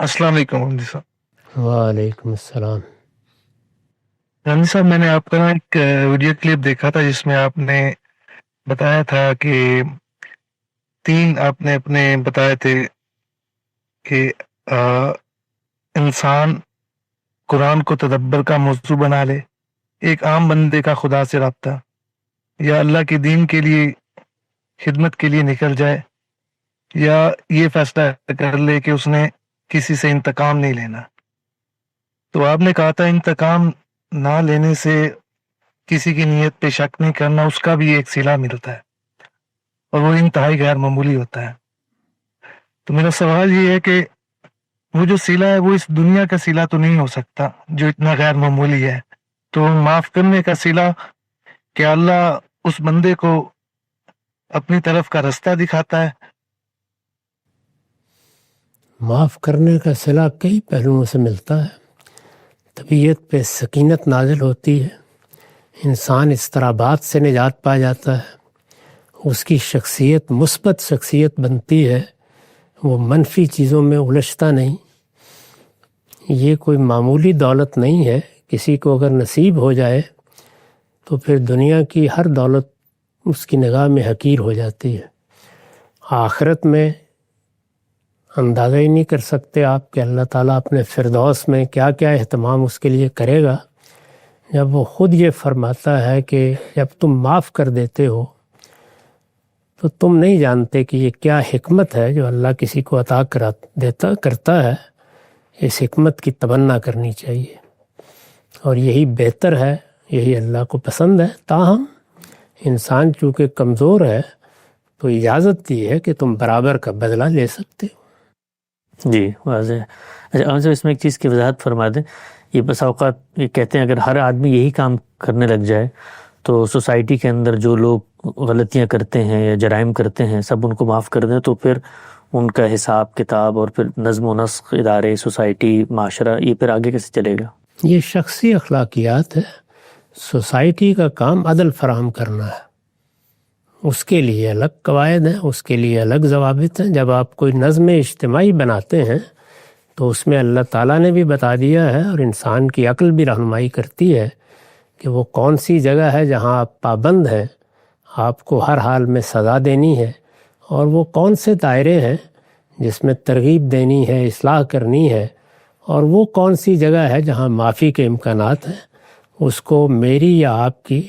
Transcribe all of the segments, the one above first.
السلام علیکم رمضی صاحب۔ وعلیکم السلام۔ رمضی صاحب، میں نے آپ کا ایک ویڈیو کلپ دیکھا تھا جس میں آپ نے بتایا تھا کہ آپ نے اپنے بتائے تھے کہ انسان قرآن کو تدبر کا موضوع بنا لے، ایک عام بندے کا خدا سے رابطہ، یا اللہ کے دین کے لیے خدمت کے لیے نکل جائے، یا یہ فیصلہ کر لے کہ اس نے کسی سے انتقام نہیں لینا۔ تو آپ نے کہا تھا انتقام نہ لینے سے، کسی کی نیت پہ شک نہیں کرنا، اس کا بھی ایک صلہ ملتا ہے اور وہ انتہائی غیر معمولی ہوتا ہے۔ تو میرا سوال یہ ہے کہ وہ جو صلہ ہے وہ اس دنیا کا صلہ تو نہیں ہو سکتا جو اتنا غیر معمولی ہے، تو معاف کرنے کا صلہ، کیا اللہ اس بندے کو اپنی طرف کا رستہ دکھاتا ہے؟ معاف کرنے کا صلہ کئی پہلوؤں سے ملتا ہے۔ طبیعت پہ سکینت نازل ہوتی ہے، انسان اضطرابات سے نجات پا جاتا ہے، اس کی شخصیت مثبت شخصیت بنتی ہے، وہ منفی چیزوں میں الجھتا نہیں۔ یہ کوئی معمولی دولت نہیں ہے، کسی کو اگر نصیب ہو جائے تو پھر دنیا کی ہر دولت اس کی نگاہ میں حقیر ہو جاتی ہے۔ آخرت میں اندازہ ہی نہیں کر سکتے آپ کہ اللہ تعالیٰ اپنے فردوس میں کیا کیا اہتمام اس کے لیے کرے گا، جب وہ خود یہ فرماتا ہے کہ جب تم معاف کر دیتے ہو تو تم نہیں جانتے کہ یہ کیا حکمت ہے جو اللہ کسی کو عطا کرتا ہے۔ اس حکمت کی تمنا کرنی چاہیے، اور یہی بہتر ہے، یہی اللہ کو پسند ہے۔ تاہم انسان چونکہ کمزور ہے تو اجازت دی ہے کہ تم برابر کا بدلہ لے سکتے ہو۔ جی واضح ہے۔ اچھا ہم سے اس میں ایک چیز کی وضاحت فرما دیں، یہ بس اوقات یہ کہتے ہیں اگر ہر آدمی یہی کام کرنے لگ جائے تو سوسائٹی کے اندر جو لوگ غلطیاں کرتے ہیں یا جرائم کرتے ہیں سب ان کو معاف کر دیں تو پھر ان کا حساب کتاب اور پھر نظم و نسق، ادارے، سوسائٹی، معاشرہ، یہ پھر آگے کیسے چلے گا؟ یہ شخصی اخلاقیات ہے۔ سوسائٹی کا کام عدل فراہم کرنا ہے، اس کے لیے الگ قواعد ہیں، اس کے لیے الگ ضوابط ہیں۔ جب آپ کوئی نظم اجتماعی بناتے ہیں تو اس میں اللہ تعالیٰ نے بھی بتا دیا ہے اور انسان کی عقل بھی رہنمائی کرتی ہے کہ وہ کون سی جگہ ہے جہاں آپ پابند ہیں، آپ کو ہر حال میں سزا دینی ہے، اور وہ کون سے دائرے ہیں جس میں ترغیب دینی ہے، اصلاح کرنی ہے، اور وہ کون سی جگہ ہے جہاں معافی کے امکانات ہیں۔ اس کو میری یا آپ کی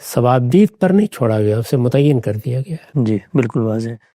ثوابدید پر نہیں چھوڑا گیا، اسے متعین کر دیا گیا ہے۔ جی بالکل واضح ہے۔